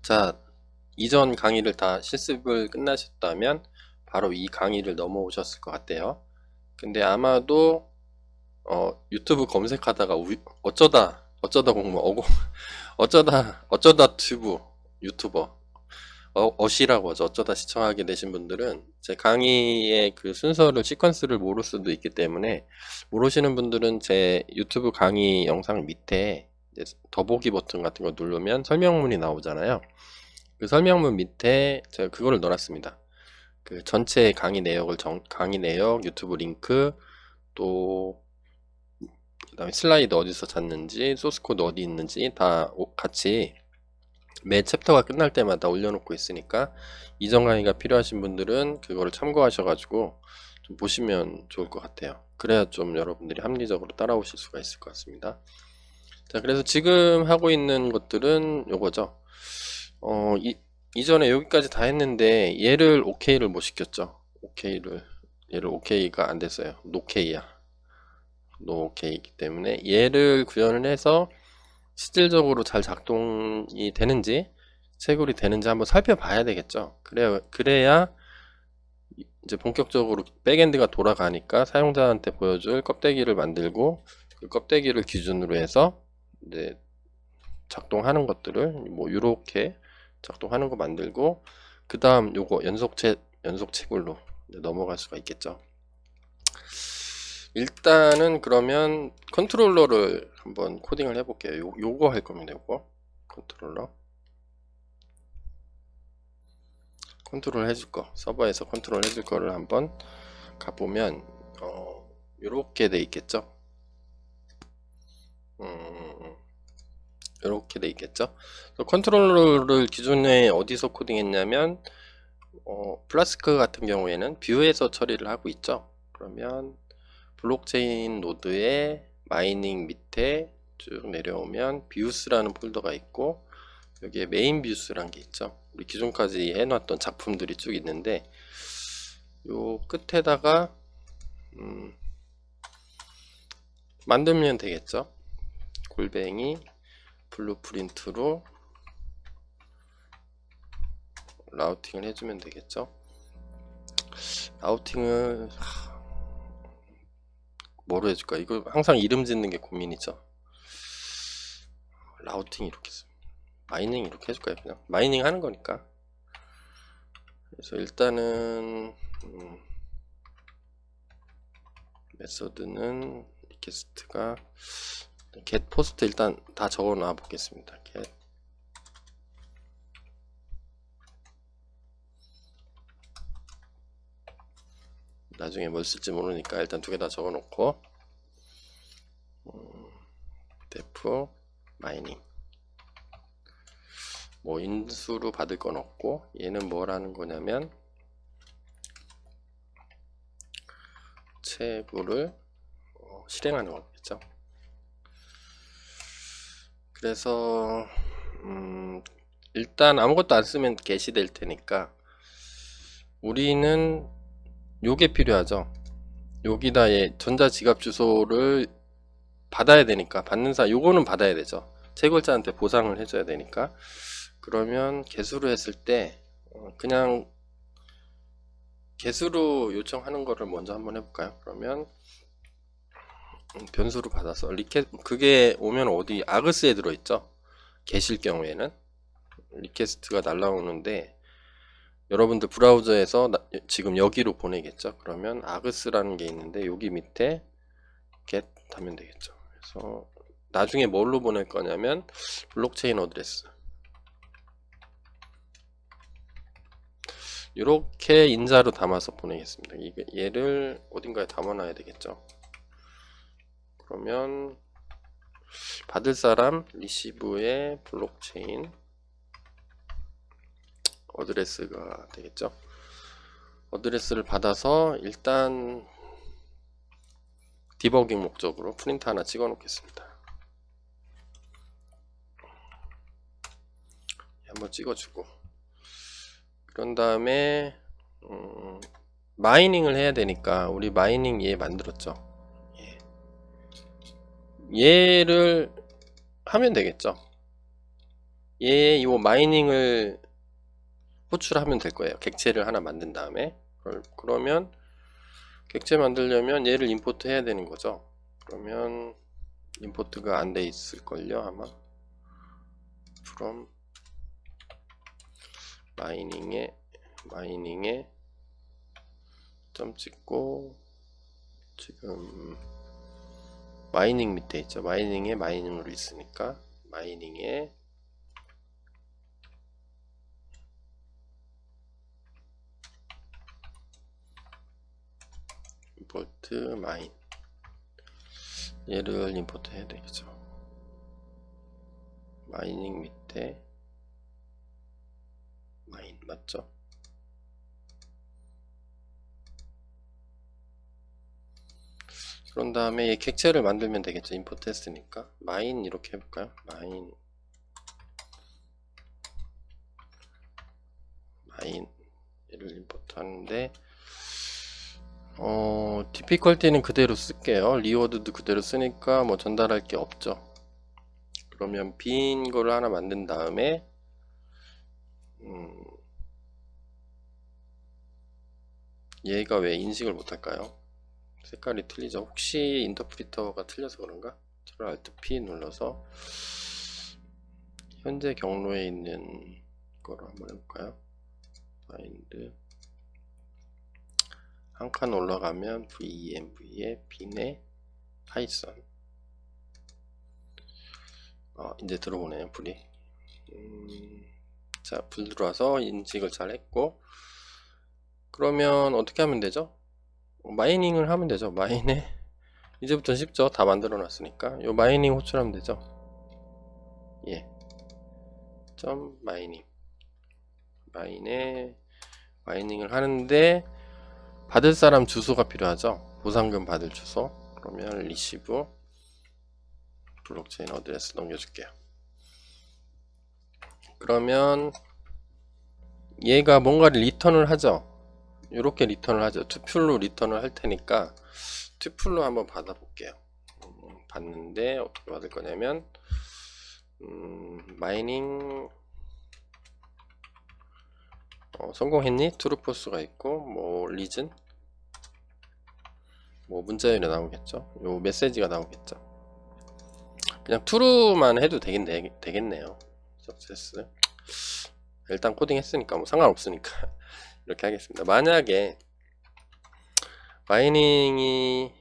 자, 이전 강의를 다 실습을 끝나셨다면 바로 이 강의를 넘어오셨을 것 같아요. 근데 아마도 유튜브 검색하다가 어쩌다 공부 어쩌다 튜브 유튜버 어시라고 하죠. 어쩌다 시청하게 되신 분들은 제 강의의 그 순서를 시퀀스를 모를 수도 있기 때문에, 모르시는 분들은 제 유튜브 강의 영상 밑에 이제 더보기 버튼 같은 거 누르면 설명문이 나오잖아요. 그 설명문 밑에 제가 그거를 넣어놨습니다. 그 전체 강의 내역을 강의 내역, 유튜브 링크, 또 그다음에 슬라이드 어디서 찾는지, 소스 코드 어디 있는지 다 같이 매 챕터가 끝날 때마다 올려놓고 있으니까, 이전 강의가 필요하신 분들은 그거를 참고하셔가지고 좀 보시면 좋을 것 같아요. 그래야 좀 여러분들이 합리적으로 따라오실 수가 있을 것 같습니다. 자, 그래서 지금 하고 있는 것들은 요거죠. 이전에 여기까지 다 했는데 얘를 OK를 못 시켰죠. 얘를 OK가 안 됐어요. 노케이야. 노케이이기 때문에 얘를 구현을 해서 실질적으로 잘 작동이 되는지, 채굴이 되는지 한번 살펴봐야 되겠죠. 그래야 이제 본격적으로 백엔드가 돌아가니까 사용자한테 보여줄 껍데기를 만들고, 그 껍데기를 기준으로 해서 이제 작동하는 것들을 뭐 이렇게 작동하는 거 만들고, 그 다음 요거 연속 채굴로 넘어갈 수가 있겠죠. 일단은 그러면 컨트롤러를 한번 코딩을 해볼게요. 요거 할 겁니다. 요거 컨트롤 해줄 거, 서버에서 컨트롤 해줄 거를 한번 가보면 요렇게 돼 있겠죠. 이렇게 돼 있겠죠. 컨트롤러를 기존에 어디서 코딩했냐면 플라스크 같은 경우에는 뷰에서 처리를 하고 있죠. 그러면 블록체인 노드의 마이닝 밑에 쭉 내려오면 뷰스라는 폴더가 있고, 여기에 메인 뷰스라는 게 있죠. 우리 기존까지 해놨던 작품들이 쭉 있는데, 요 끝에다가 만들면 되겠죠. 골뱅이 블루프린트로 라우팅을 해주면 되겠죠. 라우팅을 뭐로 해줄까? 이거 항상 이름 짓는 게 고민이죠. 라우팅 이렇게 마이닝 이렇게 해줄까요? 그냥 마이닝 하는 거니까. 그래서 일단은 메서드는 리퀘스트가 get 포스트 일단 다 적어 놔 보겠습니다. get 나중에 뭘 쓸지 모르니까 일단 두 개 다 적어 놓고, def 마이닝 뭐 인수로 받을 건 없고, 얘는 뭐라는 거냐면 채굴을 실행하는 거겠죠. 그래서 일단 아무것도 안 쓰면 get이 될 테니까 우리는 요게 필요하죠. 여기다 전자지갑 주소를 받아야 되니까, 요거는 받아야 되죠. 채굴자한테 보상을 해줘야 되니까. 그러면 get으로 했을 때 그냥 get으로 요청하는 거를 먼저 한번 해볼까요? 그러면 변수로 받아서 그게 오면 어디 아그스에 들어있죠. get일 경우에는 리퀘스트가 날라오는데, 여러분들 브라우저에서 지금 여기로 보내겠죠. 그러면 아그스라는 게 있는데 여기 밑에 get 하면 되겠죠. 그래서 나중에 뭘로 보낼 거냐면 블록체인 어드레스, 이렇게 인자로 담아서 보내겠습니다. 얘를 어딘가에 담아놔야 되겠죠. 그러면 받을 사람 리시브의 블록체인 어드레스가 되겠죠. 어드레스를 받아서 일단 디버깅 목적으로 프린트 하나 찍어 놓겠습니다. 한번 찍어주고, 그런 다음에 마이닝을 해야 되니까 우리 마이닝 얘 만들었죠. 얘를 하면 되겠죠. 요 마이닝을 호출하면 될 거예요. 객체를 하나 만든 다음에. 그러면 객체 만들려면 얘를 임포트 해야 되는 거죠. 그러면 임포트가 안 돼 있을걸요, 아마. from 마이닝에 점 찍고, 지금 마이닝 밑에 있죠. 마이닝에 마이닝으로 있으니까 마이닝에 임포트 마인, 얘를 임포트 해야 되겠죠. 마이닝 밑에 마인 맞죠? 그런 다음에 얘 객체를 만들면 되겠죠. 임포트 했으니까 마인 이렇게 해볼까요? 마인 얘를 임포트 하는데 디피컬티는 그대로 쓸게요. 리워드도 그대로 쓰니까 뭐 전달할 게 없죠. 그러면 빈 거를 하나 만든 다음에 얘가 왜 인식을 못할까요? 색깔이 틀리죠. 혹시 인터프리터가 틀려서 그런가? Ctrl Alt P 눌러서 현재 경로에 있는 거로 한번 해볼까요? find 한 칸 올라가면 venv에 빈에 파이썬. 이제 들어오네요, 불이. 자, 불 들어와서 인식을 잘 했고, 그러면 어떻게 하면 되죠? 마이닝을 하면 되죠. 마인에 이제부터 쉽죠. 다 만들어 놨으니까 요 마이닝 호출하면 되죠. 예, 점 마이닝. 마인에 마이닝을 하는데 받을 사람 주소가 필요하죠. 보상금 받을 주소. 그러면 리시브 블록체인 어드레스 넘겨줄게요. 그러면 얘가 뭔가를 리턴을 하죠. 이렇게 리턴을 하죠. 투플로 리턴을 할 테니까 투플로 한번 받아 볼게요. 받는데 어떻게 받을 거냐면 마이닝 성공했니? 트루포스가 있고 뭐 리즌 뭐 문자열이 나오겠죠. 요 메시지가 나오겠죠. 그냥 true만 해도 되겠네요. 석세스. 일단 코딩 했으니까 뭐 상관없으니까 이렇게 하겠습니다. 만약에 마이닝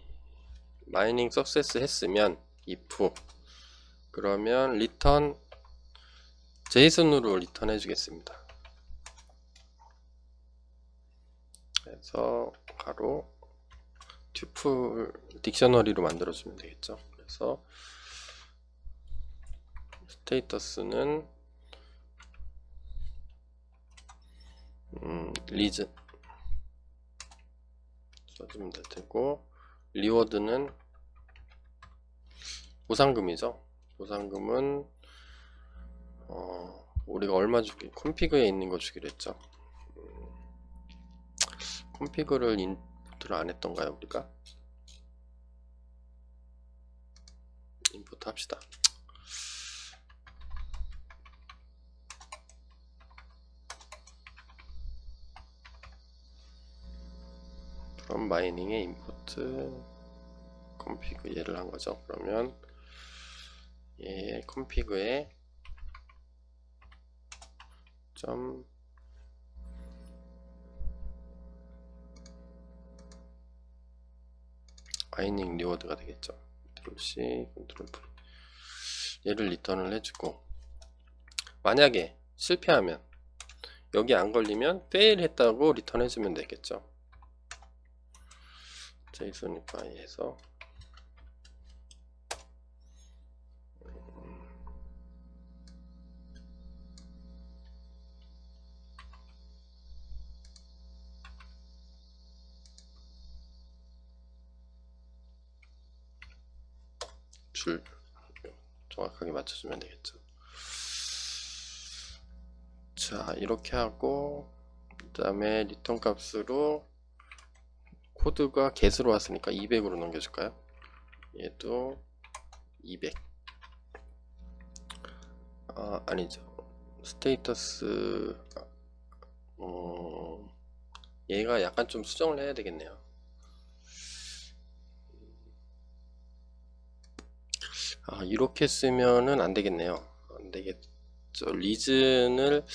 석세스 했으면 if 그러면 리턴 제이슨으로 리턴 해주겠습니다. 그래서 바로 튜플 딕셔너리로 만들어주면 되겠죠. 그래서 스테이터스는 리즌 써주면 될 테고, 리워드는 보상금이죠. 보상금은 우리가 얼마 주기, 콘피그에 있는 거 주기로 했죠. 콘피그를 인풋을 안 했던가요, 우리가? 인풋 합시다. 그럼 마이닝의 인풋 콘피그 얘를 한 거죠. 그러면 얘 콘피그에 점 마이닝 리워드가 되겠죠. 컨트롤 C, 컨트롤 V. 얘를 리턴을 해주고, 만약에 실패하면 여기 안 걸리면 fail 했다고 리턴 해주면 되겠죠. JSONify 해서 줄 정확하게 맞춰주면 되겠죠. 자, 이렇게 하고 그 다음에 리턴 값으로 코드가 get으로 왔으니까 200으로 넘겨줄까요? 얘도 200. 아니죠. 스테이터스 얘가 약간 좀 수정을 해야 되겠네요. 이렇게 쓰면은 안 되겠네요. 안 되겠죠. 리즌을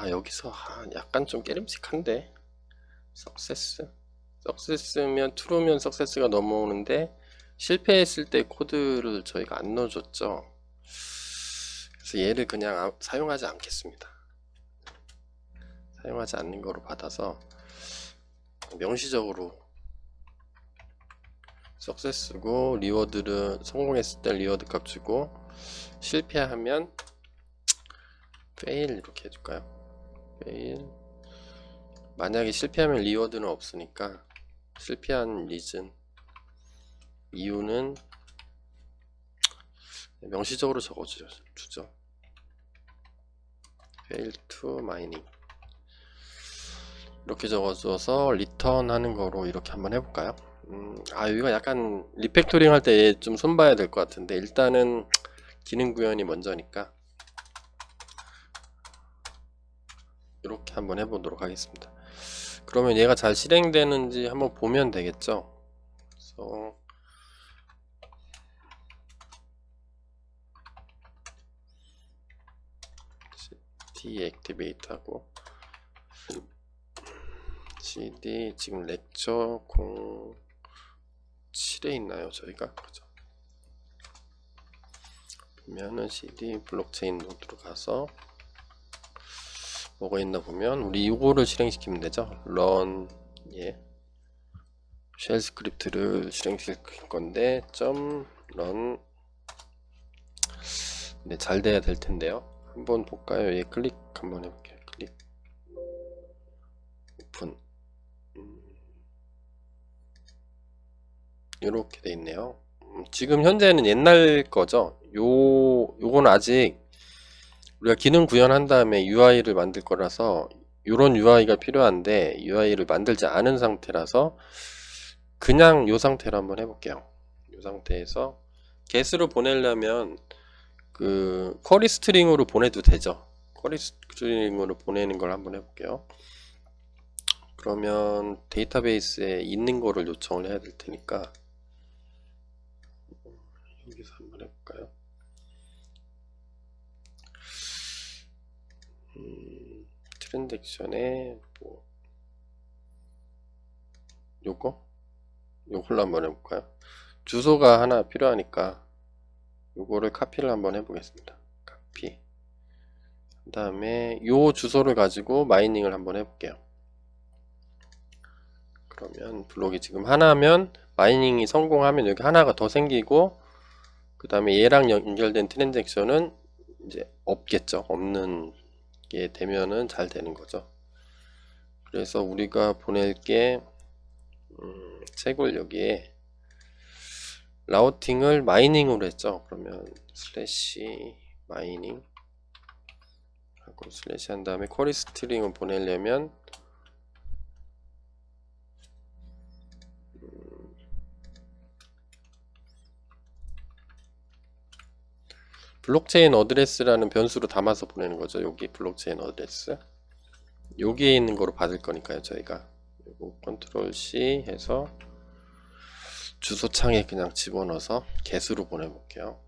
여기서 약간 좀 깨름직한데. 석세스면 트루면 석세스가 넘어오는데 실패했을 때 코드를 저희가 안 넣어줬죠. 그래서 얘를 그냥 사용하지 않겠습니다. 사용하지 않는 거로 받아서 명시적으로 석세스고, 리워드를 성공했을 때 리워드 값 주고, 실패하면 fail 이렇게 해줄까요? fail. 만약에 실패하면 리워드는 없으니까 실패한 리즌 이유는 명시적으로 적어주죠. fail to mining 이렇게 적어줘서 리턴 하는 거로 이렇게 한번 해볼까요? 이거 약간 리팩토링 할 때 좀 손봐야 될 것 같은데, 일단은 기능 구현이 먼저니까 이렇게 한번 해보도록 하겠습니다. 그러면 얘가 잘 실행되는지 한번 보면 되겠죠. 그래서 deactivate 하고 cd 지금 렉처 07에 있나요 저희가? 그죠? 보면은 cd 블록체인 노드로 가서 뭐가 있나 보면 우리 이거를 실행시키면 되죠. run 쉘 스크립트를 실행시킬 건데 .run 네, 잘 돼야 될 텐데요. 한번 볼까요? 클릭 한번 해볼게요. 클릭 오픈 이렇게 돼 있네요. 지금 현재는 옛날 거죠. 요거는 아직 우리가 기능 구현한 다음에 UI를 만들 거라서 요런 UI가 필요한데 UI를 만들지 않은 상태라서 그냥 요 상태로 한번 해볼게요. 요 상태에서 get으로 보내려면 그 쿼리 스트링으로 보내도 되죠. 쿼리 스트링으로 보내는 걸 한번 해볼게요. 그러면 데이터베이스에 있는 거를 요청을 해야 될 테니까 여기서 한번 해볼까요? 트랜잭션에 요걸로 한번 해볼까요? 주소가 하나 필요하니까 요거를 카피를 한번 해보겠습니다. 카피. 그 다음에 요 주소를 가지고 마이닝을 한번 해볼게요. 그러면 블록이 지금 하나면 마이닝이 성공하면 여기 하나가 더 생기고, 그 다음에 얘랑 연결된 트랜잭션은 이제 없겠죠. 없는 게 되면은 잘 되는 거죠. 그래서 우리가 보낼 게 책을 여기에 라우팅을 마이닝으로 했죠. 그러면 슬래시 마이닝 하고 슬래시 한 다음에 쿼리 스트링을 보내려면 블록체인 어드레스라는 변수로 담아서 보내는 거죠. 여기 블록체인 어드레스 여기에 있는 거로 받을 거니까요. 저희가 요거 컨트롤 C 해서 주소창에 그냥 집어넣어서 get으로 보내볼게요.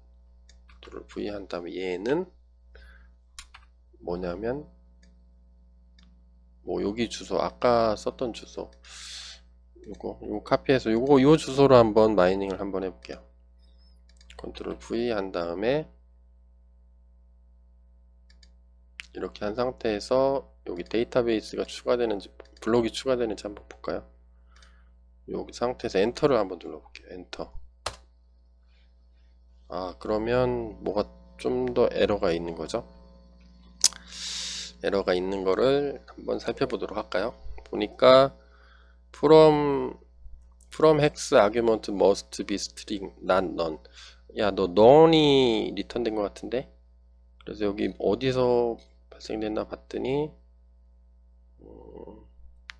컨트롤 V 한 다음에 얘는 뭐냐면 여기 주소 아까 썼던 주소 요거 카피해서 요 주소로 한번 마이닝을 한번 해볼게요. 컨트롤 V 한 다음에 이렇게 한 상태에서 여기 데이터베이스가 추가되는지 블록이 추가되는지 한번 볼까요? 여기 상태에서 엔터를 한번 눌러볼게요. 엔터. 그러면 뭐가 좀 더 에러가 있는 거죠? 에러가 있는 거를 한번 살펴보도록 할까요? 보니까 from hex argument must be string not none. 야, 너 none이 리턴된 것 같은데? 그래서 여기 어디서 발생됐나 봤더니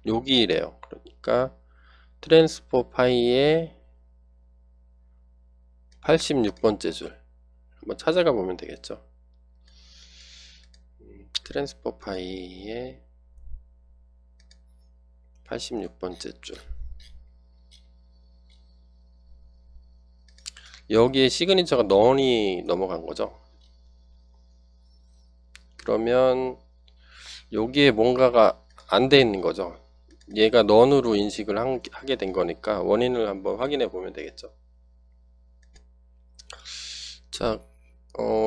여기래요. 그러니까 트랜스포 파이의 86번째 줄 한번 찾아가 보면 되겠죠. 트랜스퍼 파이의 86번째 줄. 여기에 시그니처가 넌이 넘어간 거죠. 그러면 여기에 뭔가가 안 돼 있는 거죠. 얘가 넌으로 인식을 하게 된 거니까 원인을 한번 확인해 보면 되겠죠. 자,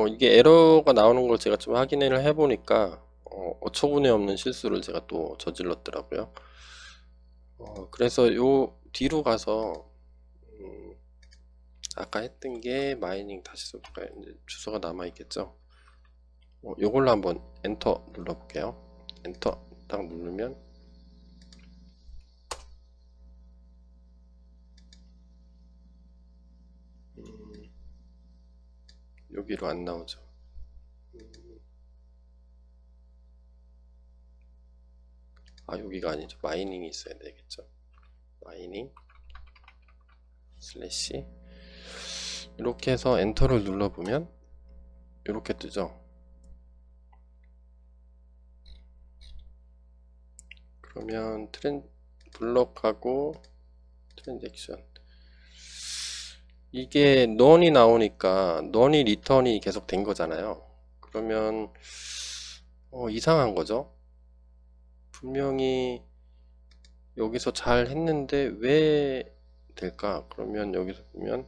이게 에러가 나오는 걸 제가 좀 확인을 해 보니까 어처구니 없는 실수를 제가 또 저질렀더라고요. 그래서 요 뒤로 가서 아까 했던 게 마이닝 다시 써볼까요? 이제 주소가 남아 있겠죠. 요걸로 한번 엔터 눌러 볼게요. 엔터 딱 누르면 여기로 안 나오죠. 여기가 아니죠. 마이닝이 있어야 되겠죠. 마이닝 슬래시 이렇게 해서 엔터를 눌러보면 이렇게 뜨죠. 그러면 블럭하고 트랜잭션 이게 넌이 나오니까 넌이 리턴이 계속 된 거잖아요. 그러면 이상한 거죠. 분명히 여기서 잘 했는데 왜 될까? 그러면 여기서 보면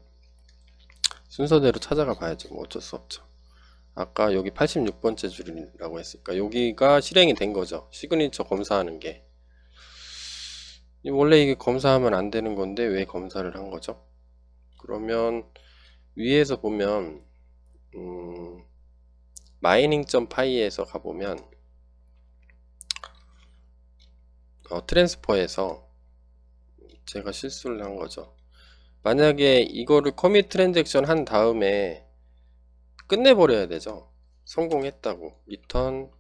순서대로 찾아가 봐야죠. 뭐 어쩔 수 없죠. 아까 여기 86번째 줄이라고 했으니까 여기가 실행이 된 거죠. 시그니처 검사하는 게. 원래 이게 검사하면 안 되는 건데 왜 검사를 한 거죠? 그러면 위에서 보면 mining.py에서 가보면 트랜스퍼에서 제가 실수를 한 거죠. 만약에 이거를 커밋 트랜잭션 한 다음에 끝내버려야 되죠. 성공했다고 리턴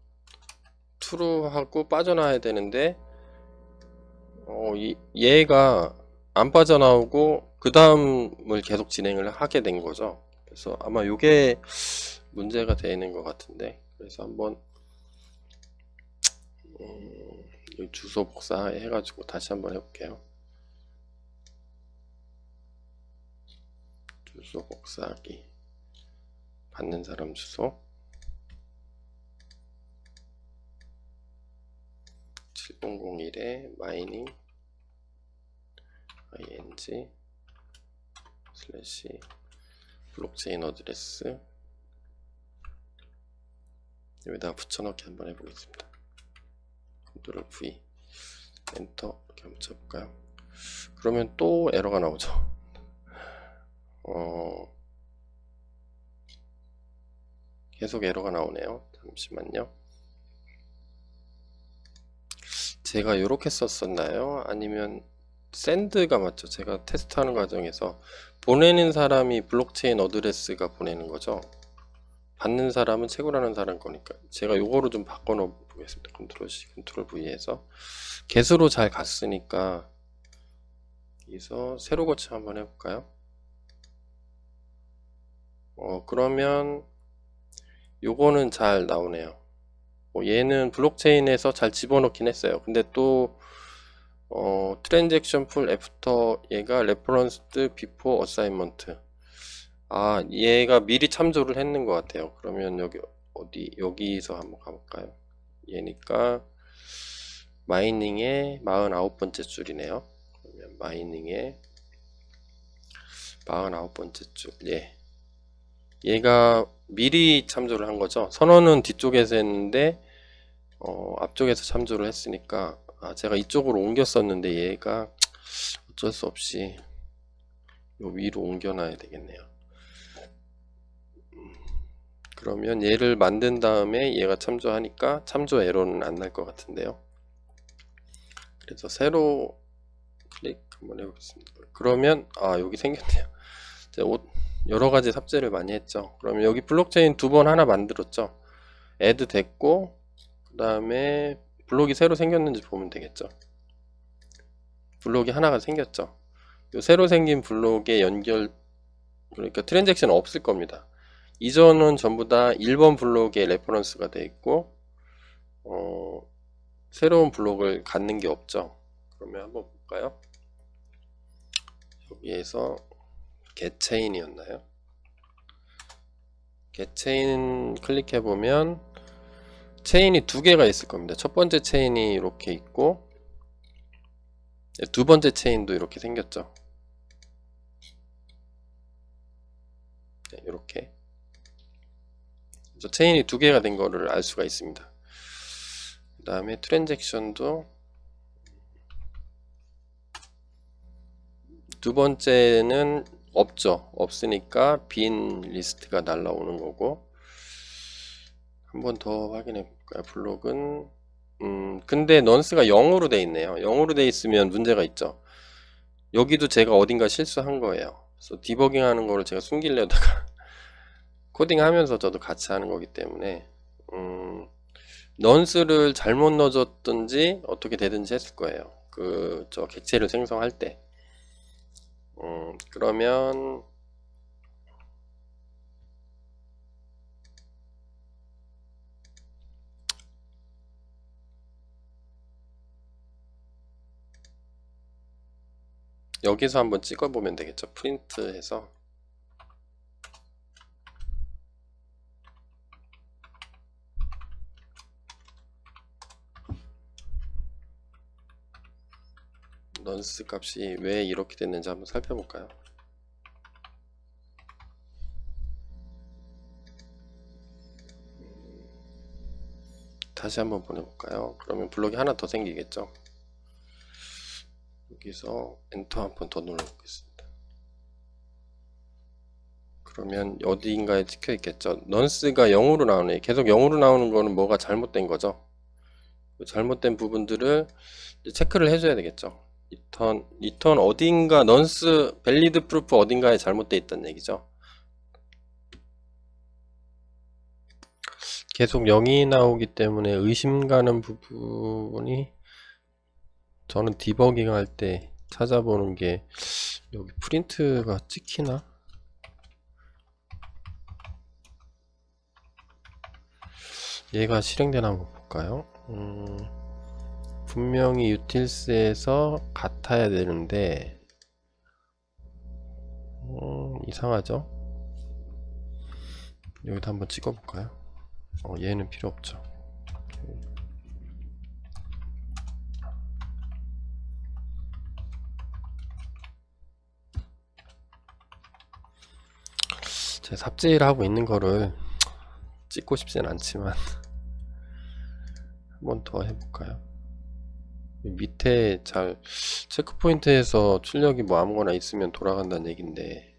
true 하고 빠져나와야 되는데 얘가 안 빠져나오고 그 다음을 계속 진행을 하게 된 거죠. 그래서 아마 이게 문제가 되는 것 같은데, 그래서 한번 주소 복사해 가지고 다시 한번 해볼게요. 주소 복사하기, 받는 사람 주소 7001에 마이닝 ing 슬래시 블록체인 어드레스 여기다가 붙여넣기 한번 해보겠습니다. 컨트롤 V 엔터 이렇게 한번 쳐볼까요? 그러면 또 에러가 나오죠. 계속 에러가 나오네요. 잠시만요. 제가 이렇게 썼었나요? 아니면 샌드가 맞죠? 제가 테스트하는 과정에서 보내는 사람이 블록체인 어드레스가 보내는 거죠. 받는 사람은 채굴하는 사람 거니까 제가 요거로 좀 바꿔 놓어 보겠습니다. 컨트롤 C, 컨트롤 V에서 개수로 잘 갔으니까 여기서 새로 고침 한번 해볼까요? 그러면 요거는 잘 나오네요. 얘는 블록체인에서 잘 집어넣긴 했어요. 근데 또 트랜잭션 풀 애프터 얘가 레퍼런스드 비포 어사인먼트 얘가 미리 참조를 했는 것 같아요. 그러면 여기서 한번 가볼까요? 얘니까 마이닝의 49번째 줄이네요. 그러면 마이닝의 49번째 줄 얘가 미리 참조를 한 거죠. 선언은 뒤쪽에서 했는데 앞쪽에서 참조를 했으니까 제가 이쪽으로 옮겼었는데 얘가 어쩔 수 없이 요 위로 옮겨놔야 되겠네요. 그러면 얘를 만든 다음에 얘가 참조하니까 참조 에러는 안 날 것 같은데요. 그래서 새로 클릭 한번 해보겠습니다. 그러면 여기 생겼네요. 제가 여러 가지 삽질을 많이 했죠. 그러면 여기 블록체인 두 번 하나 만들었죠. 애드 됐고 그 다음에 블록이 새로 생겼는지 보면 되겠죠. 블록이 하나가 생겼죠. 요 새로 생긴 블록에 그러니까 트랜잭션 없을 겁니다. 이전은 전부 다 1번 블록에 레퍼런스가 되어 있고 새로운 블록을 갖는 게 없죠. 그러면 한번 볼까요? 여기에서 getChain이었나요? getChain 클릭해 보면 체인이 두 개가 있을 겁니다. 첫 번째 체인이 이렇게 있고 두 번째 체인도 이렇게 생겼죠. 네, 이렇게 체인이 두 개가 된 거를 알 수가 있습니다. 그 다음에 트랜잭션도 두 번째는 없죠. 없으니까 빈 리스트가 날라오는 거고, 한 번 더 확인해 볼까요? 블록은 근데 넌스가 0으로 돼 있네요. 0으로 돼 있으면 문제가 있죠. 여기도 제가 어딘가 실수한 거예요. 그래서 디버깅 하는 거를 제가 숨기려다가 코딩 하면서 저도 같이 하는 거기 때문에 넌스를 잘못 넣어줬든지 어떻게 되든지 했을 거예요. 저 객체를 생성할 때. 그러면 여기서 한번 찍어보면 되겠죠. 프린트해서 넌스 값이 왜 이렇게 됐는지 한번 살펴볼까요? 다시 한번 보내볼까요? 그러면 블록이 하나 더 생기겠죠. 여기서 엔터 한번 더 눌러보겠습니다. 그러면 어디인가에 찍혀 있겠죠. 넌스가 0으로 나오네. 계속 0으로 나오는 거는 뭐가 잘못된 거죠. 잘못된 부분들을 체크를 해줘야 되겠죠. 리턴 어딘가 넌스 밸리드 프루프 어딘가에 잘못되어 있다는 얘기죠. 계속 0이 나오기 때문에 의심 가는 부분이 저는 디버깅 할 때 찾아보는 게 여기 프린트가 찍히나? 얘가 실행되나 한번 볼까요? 분명히 유틸스에서 같아야 되는데 이상하죠? 여기다 한번 찍어볼까요? 얘는 필요 없죠. 제가 삽질을 하고 있는 거를 찍고 싶진 않지만 한번 더 해볼까요? 밑에 잘 체크포인트에서 출력이 뭐 아무거나 있으면 돌아간다는 얘긴데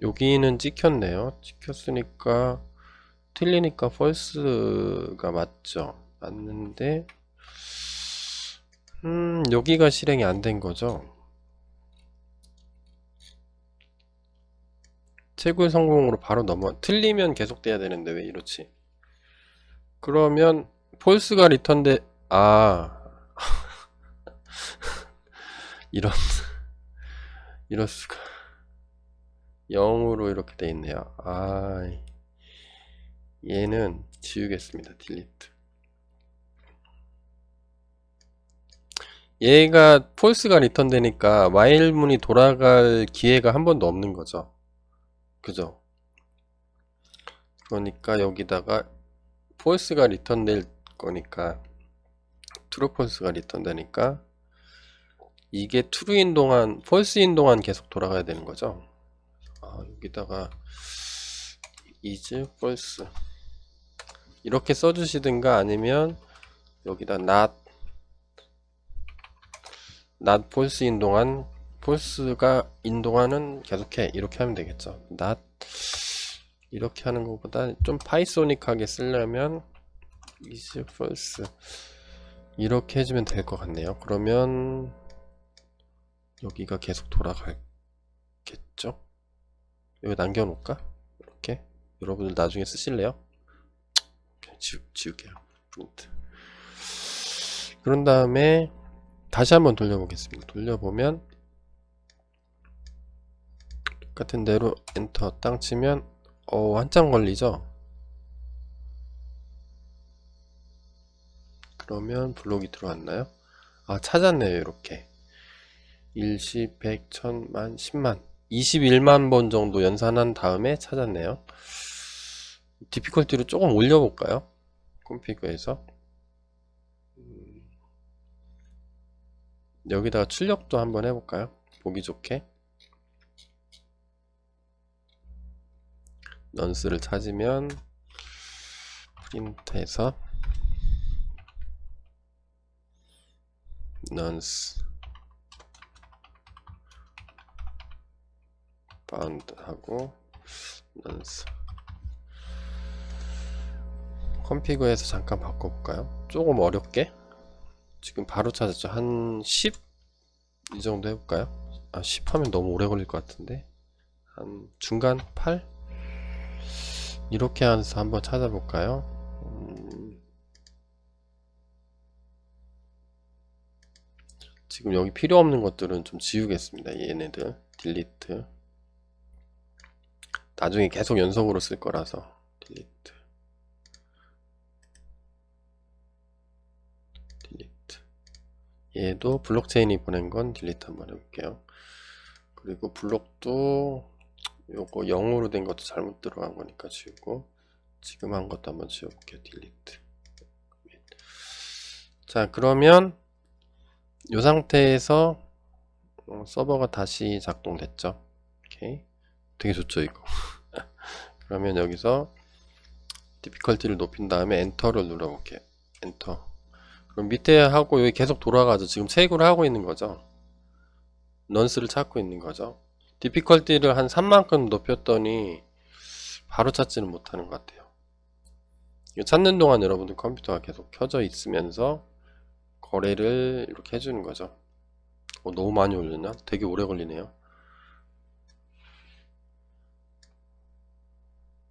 여기는 찍혔네요. 찍혔으니까 틀리니까 false가 맞죠. 맞는데 여기가 실행이 안 된 거죠. 채굴 성공으로 바로 틀리면 계속돼야 되는데 왜 이렇지? 그러면 false가 리턴돼 이럴 수가 0으로 이렇게 돼 있네요. 얘는 지우겠습니다. 딜리트. 얘가 false가 리턴되니까 while 문이 돌아갈 기회가 한 번도 없는 거죠. 그죠? 그러니까 여기다가 false가 리턴될 거니까 true false가 리턴되니까 이게 true인 동안 false인 동안 계속 돌아가야 되는 거죠. 여기다가 is false 이렇게 써주시든가 아니면 여기다 not false인 동안 false가 인 동안은 계속해 이렇게 하면 되겠죠. not 이렇게 하는 것보다 좀 파이소닉하게 쓰려면 is false 이렇게 해주면 될 것 같네요. 그러면 여기가 계속 돌아가겠죠? 여기 남겨놓을까? 이렇게 여러분들 나중에 쓰실래요? 지울게요. 프린트. 그런 다음에 다시 한번 돌려보겠습니다. 돌려보면 똑같은 대로 엔터 땅 치면 한참 걸리죠? 그러면 블록이 들어왔나요? 아, 찾았네요. 이렇게 일시, 백, 천만, 10만 21만 번 정도 연산한 다음에 찾았네요. 디피컬티를 조금 올려볼까요? 콤피그에서 여기다가 출력도 한번 해볼까요? 보기 좋게 넌스를 찾으면 프린트해서 넌스 바운드 하고 넌스 컴피그에서 잠깐 바꿔볼까요? 조금 어렵게 지금 바로 찾았죠. 한 10? 이 정도 해볼까요? 아, 10 하면 너무 오래 걸릴 것 같은데 한 중간 8? 이렇게 해서 한번 찾아볼까요? 지금 여기 필요 없는 것들은 좀 지우겠습니다. 얘네들 딜리트 나중에 계속 연속으로 쓸 거라서 딜리트 딜리트 얘도 블록체인이 보낸 건 딜리트 한번 해볼게요. 그리고 블록도 요거 0으로 된 것도 잘못 들어간 거니까 지우고 지금 한 것도 한번 지워볼게요. 딜리트. 자, 그러면 이 상태에서 서버가 다시 작동됐죠. 오케이. 되게 좋죠, 이거. 그러면 여기서 디피컬티를 높인 다음에 엔터를 눌러볼게요. 엔터. 그럼 밑에 하고 여기 계속 돌아가죠. 지금 체크를 하고 있는 거죠. 넌스를 찾고 있는 거죠. 디피컬티를 한 3만큼 높였더니 바로 찾지는 못하는 것 같아요. 이거 찾는 동안 여러분들 컴퓨터가 계속 켜져 있으면서 거래를 이렇게 해주는 거죠. 너무 많이 올렸나? 되게 오래 걸리네요.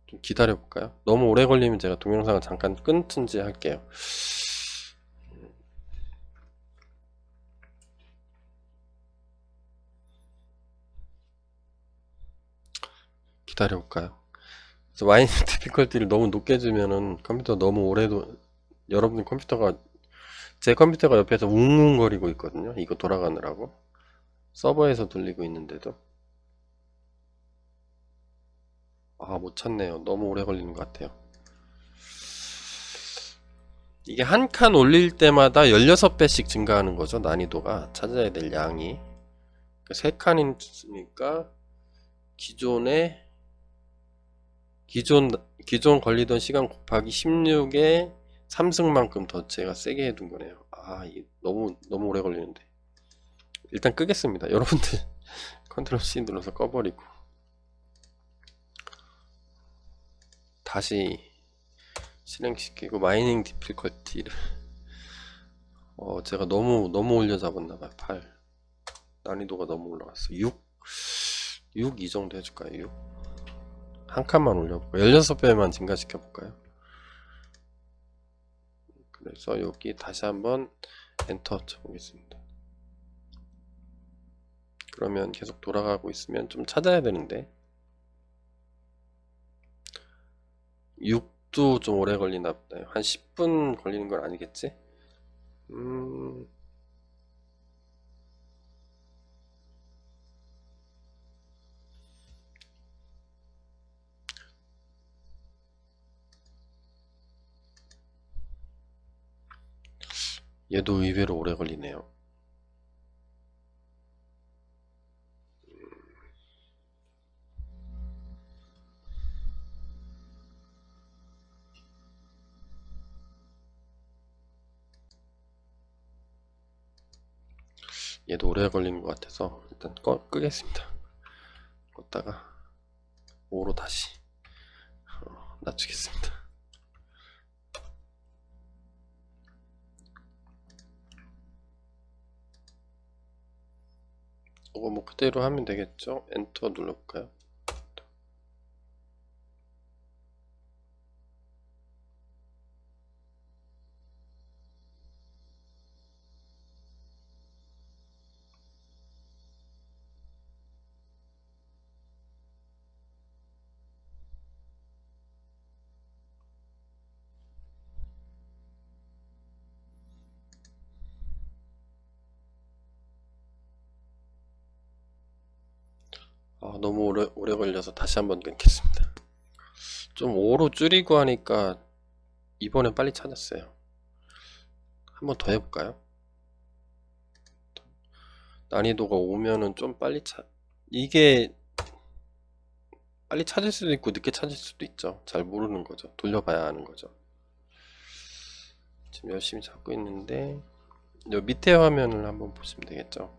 좀 기다려 볼까요? 너무 오래 걸리면 제가 동영상을 잠깐 끊든지 할게요. 기다려 볼까요? 그래서 와인 디피컬티를 너무 높게 주면은 컴퓨터 너무 오래도 여러분 컴퓨터가 제 컴퓨터가 옆에서 웅웅거리고 있거든요. 이거 돌아가느라고 서버에서 돌리고 있는데도 못 찾네요. 너무 오래 걸리는 것 같아요. 이게 한 칸 올릴 때마다 16배씩 증가하는 거죠. 난이도가 찾아야 될 양이 3칸이니까 기존에 기존 걸리던 시간 곱하기 16에 3승만큼 더 제가 세게 해둔 거네요. 너무 오래 걸리는데 일단 끄겠습니다. 여러분들 컨트롤 C 눌러서 꺼버리고 다시 실행시키고 마이닝 디피컬티를 제가 너무 올려 잡았나봐요. 8 난이도가 너무 올라갔어. 6 이 정도 해줄까요? 6 한 칸만 올려볼까요? 16배만 증가시켜볼까요? 그래서 여기 다시 한번 엔터 쳐보겠습니다. 그러면 계속 돌아가고 있으면 좀 찾아야 되는데 6도 좀 오래 걸리나 보다. 한 10분 걸리는 건 아니겠지? 얘도 의외로 오래 걸리네요. 얘도 오래 걸리는 것 같아서 일단 끄겠습니다. 껐다가 5로 다시 낮추겠습니다. 이거 뭐 그대로 하면 되겠죠? 엔터 눌러볼까요? 너무 오래 걸려서 다시 한번 끊겠습니다. 좀 5로 줄이고 하니까 이번엔 빨리 찾았어요. 한번 더 해볼까요? 난이도가 5면은 좀 빨리 이게 빨리 찾을 수도 있고 늦게 찾을 수도 있죠. 잘 모르는 거죠. 돌려봐야 하는 거죠. 지금 열심히 찾고 있는데 요 밑에 화면을 한번 보시면 되겠죠.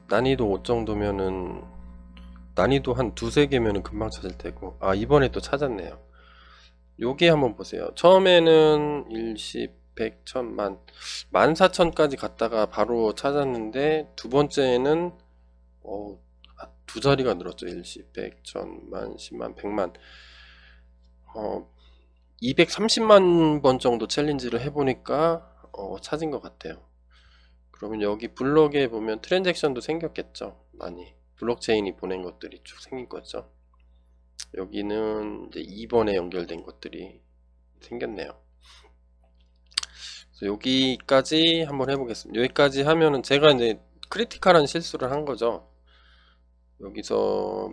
난이도 5 정도면은 난이도 한 두세 개면은 금방 찾을 테고, 이번에 또 찾았네요. 여기 한번 보세요. 처음에는 10, 100, 1000만 14,000까지 갔다가 바로 찾았는데, 두 번째는 두 자리가 늘었죠. 10, 100, 1000만 10만 100만 230만 번 정도 챌린지를 해보니까 찾은 것 같아요. 그러면 여기 블록에 보면 트랜잭션도 생겼겠죠. 많이 블록체인이 보낸 것들이 쭉 생긴 거죠. 여기는 이제 2번에 연결된 것들이 생겼네요. 그래서 여기까지 한번 해보겠습니다. 여기까지 하면은 제가 이제 크리티컬한 실수를 한 거죠. 여기서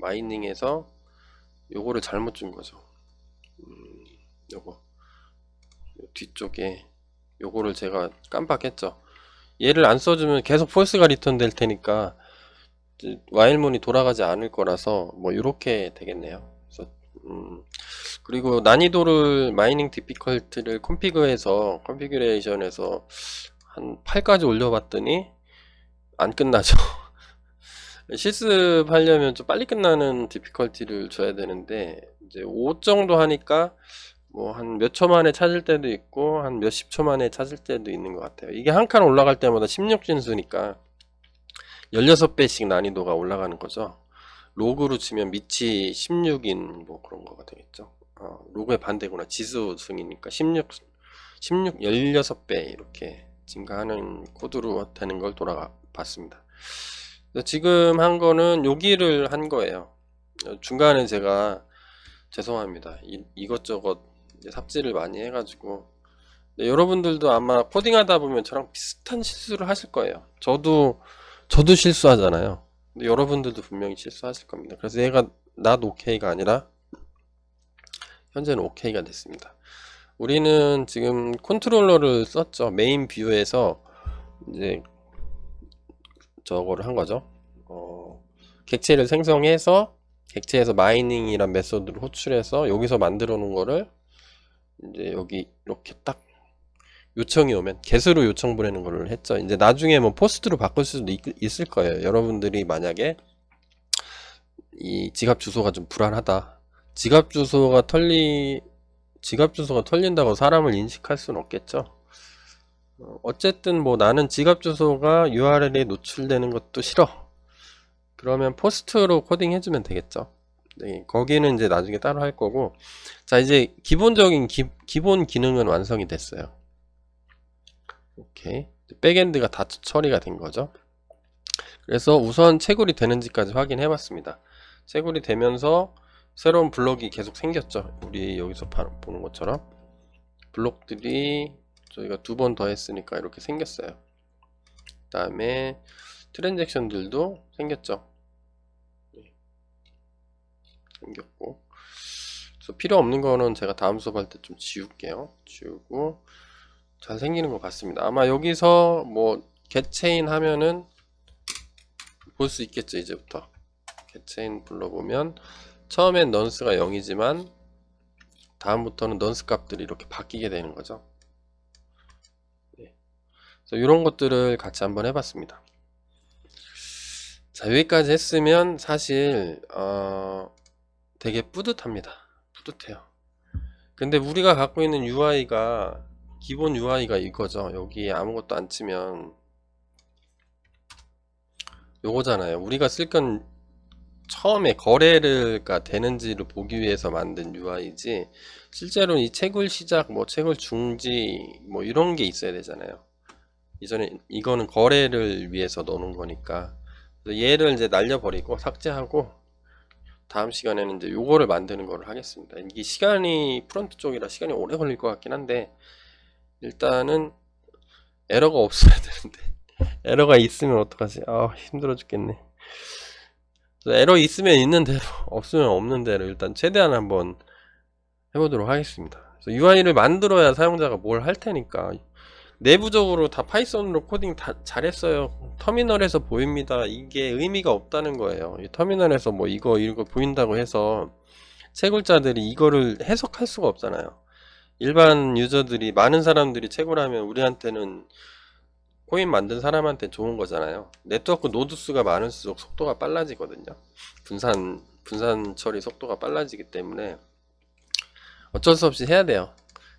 마이닝에서 요거를 잘못 준 거죠. 요거 뒤쪽에 요거를 제가 깜빡했죠. 얘를 안 써주면 계속 폴스가 리턴 될 테니까 와일문이 돌아가지 않을 거라서 뭐 이렇게 되겠네요. 그래서 그리고 난이도를 마이닝 디피컬트를 컨피그레이션에서 한 8까지 올려봤더니 안 끝나죠. 실습하려면 좀 빨리 끝나는 디피컬티를 줘야 되는데 이제 5 정도 하니까 뭐 한 몇 초 만에 찾을 때도 있고 한 몇십 초 만에 찾을 때도 있는 것 같아요. 이게 한 칸 올라갈 때마다 16진수니까 16배씩 난이도가 올라가는 거죠. 로그로 치면 밑이 16인 뭐 그런 거가 되겠죠. 로그의 반대구나. 지수승이니까 16배 이렇게 증가하는 코드로 되는 걸 돌아가 봤습니다. 지금 한 거는 여기를 한 거예요. 중간에 제가 죄송합니다. 이것저것 삽질을 많이 해가지고 여러분들도 아마 코딩하다 보면 저랑 비슷한 실수를 하실 거예요. 저도 실수하잖아요. 근데 여러분들도 분명히 실수하실 겁니다. 그래서 얘가 not okay가 아니라 현재는 okay가 됐습니다. 우리는 지금 컨트롤러를 썼죠. 메인 뷰에서 이제 저거를 한 거죠. 객체를 생성해서 객체에서 마이닝이란 메소드를 호출해서 여기서 만들어 놓은 거를 이제 여기 이렇게 딱 요청이 오면 개수로 요청 보내는 거를 했죠. 이제 나중에 뭐 포스트로 바꿀 수도 있을 거예요. 여러분들이 만약에 이 지갑 주소가 좀 불안하다. 지갑 주소가 털린다고 사람을 인식할 수는 없겠죠. 어쨌든 뭐 나는 지갑 주소가 URL에 노출되는 것도 싫어. 그러면 포스트로 코딩 해주면 되겠죠. 네, 거기는 이제 나중에 따로 할 거고. 자, 이제 기본적인 기본 기능은 완성이 됐어요. 오케이. 백엔드가 다 처리가 된 거죠. 그래서 우선 채굴이 되는지까지 확인해 봤습니다. 채굴이 되면서 새로운 블록이 계속 생겼죠. 우리 여기서 보는 것처럼 블록들이 저희가 2번 더 했으니까 이렇게 생겼어요. 그 다음에 트랜잭션들도 생겼죠. 생겼고, 그래서 필요 없는 거는 제가 다음 수업할 때 좀 지울게요. 지우고 잘 생기는 것 같습니다. 아마 여기서 뭐 getChain 하면은 볼 수 있겠죠. 이제부터 getChain 불러보면 처음엔 넌스가 0이지만 다음부터는 넌스 값들이 이렇게 바뀌게 되는 거죠. 네. 그래서 이런 것들을 같이 한번 해봤습니다. 자, 여기까지 했으면 사실 되게 뿌듯합니다. 뿌듯해요. 근데 우리가 갖고 있는 UI가 기본 UI가 이거죠. 여기 아무것도 안 치면 요거잖아요. 우리가 쓸 건 처음에 거래가 되는지를 보기 위해서 만든 UI지, 실제로는 이 채굴 시작, 뭐 채굴 중지, 뭐 이런 게 있어야 되잖아요. 이거는 거래를 위해서 넣는 거니까. 얘를 이제 날려버리고 삭제하고 다음 시간에는 이제 요거를 만드는 거를 하겠습니다. 이게 시간이 프론트 쪽이라 시간이 오래 걸릴 것 같긴 한데 일단은 에러가 없어야 되는데 에러가 있으면 어떡하지? 아, 힘들어 죽겠네. 에러 있으면 있는 대로, 없으면 없는 대로 일단 최대한 한번 해보도록 하겠습니다. 그래서 UI를 만들어야 사용자가 뭘 할 테니까. 내부적으로 다 파이썬으로 코딩 다 잘했어요. 터미널에서 보입니다. 이게 의미가 없다는 거예요. 이 터미널에서 뭐 이거 보인다고 해서 채굴자들이 이거를 해석할 수가 없잖아요. 일반 유저들이, 많은 사람들이 채굴하면 우리한테는, 코인 만든 사람한테 좋은 거잖아요. 네트워크 노드 수가 많을수록 속도가 빨라지거든요. 분산 처리 속도가 빨라지기 때문에 어쩔 수 없이 해야 돼요.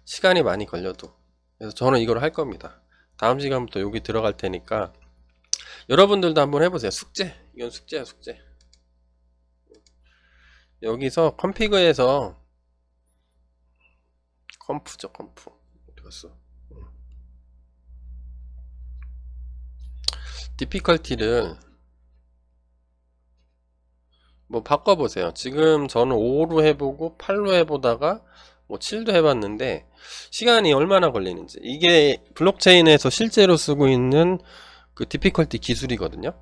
시간이 많이 걸려도. 그래서 저는 이걸 할 겁니다. 다음 시간부터 여기 들어갈 테니까 여러분들도 한번 해보세요. 숙제. 이건 숙제야, 숙제. 여기서 컴피그에서, 컴프죠, 컴프. 어디 갔어? 디피컬티를 뭐 바꿔보세요. 지금 저는 5로 해보고 8로 해보다가 뭐 7도 해봤는데 시간이 얼마나 걸리는지, 이게 블록체인에서 실제로 쓰고 있는 그 디피컬티 기술이거든요.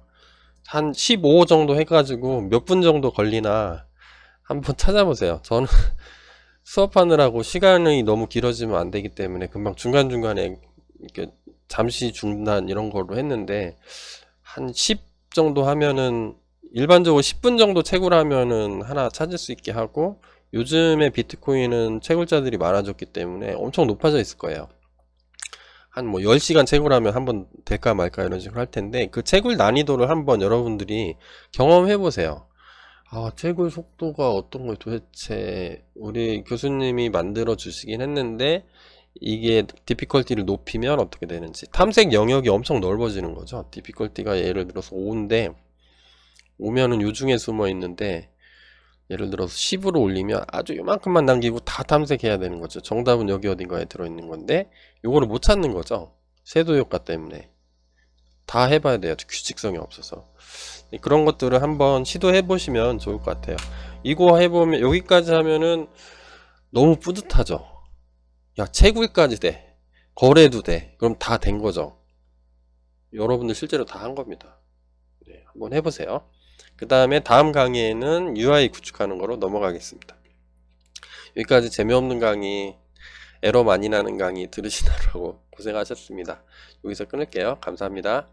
한 15 정도 해가지고 몇 분 정도 걸리나 한번 찾아보세요. 저는 수업하느라고 시간이 너무 길어지면 안 되기 때문에 금방 중간중간에 이렇게 잠시 중단 이런 걸로 했는데, 한 10 정도 하면은, 일반적으로 10분 정도 채굴하면은 하나 찾을 수 있게 하고, 요즘에 비트코인은 채굴자들이 많아졌기 때문에 엄청 높아져 있을 거예요. 한 뭐 10시간 채굴하면 한번 될까 말까 이런 식으로 할 텐데, 그 채굴 난이도를 한번 여러분들이 경험해 보세요. 아, 채굴 속도가 어떤 걸 도대체 우리 교수님이 만들어 주시긴 했는데, 이게 디피컬티를 높이면 어떻게 되는지. 탐색 영역이 엄청 넓어지는 거죠. 디피컬티가 예를 들어서 5인데 5면은 요중에 숨어 있는데, 예를 들어서 10으로 올리면 아주 요만큼만 남기고 다 탐색해야 되는 거죠. 정답은 여기 어딘가에 들어있는 건데 요거를 못 찾는 거죠. 쇄도 효과 때문에. 다 해봐야 돼요. 규칙성이 없어서. 그런 것들을 한번 시도해 보시면 좋을 것 같아요. 이거 해보면, 여기까지 하면은 너무 뿌듯하죠. 야, 채굴까지 돼, 거래도 돼, 그럼 다 된 거죠. 여러분들 실제로 다 한 겁니다. 네, 한번 해보세요. 그 다음에 다음 강의에는 UI 구축하는 거로 넘어가겠습니다. 여기까지 재미없는 강의, 에러 많이 나는 강의 들으시느라고 고생하셨습니다. 여기서 끊을게요. 감사합니다.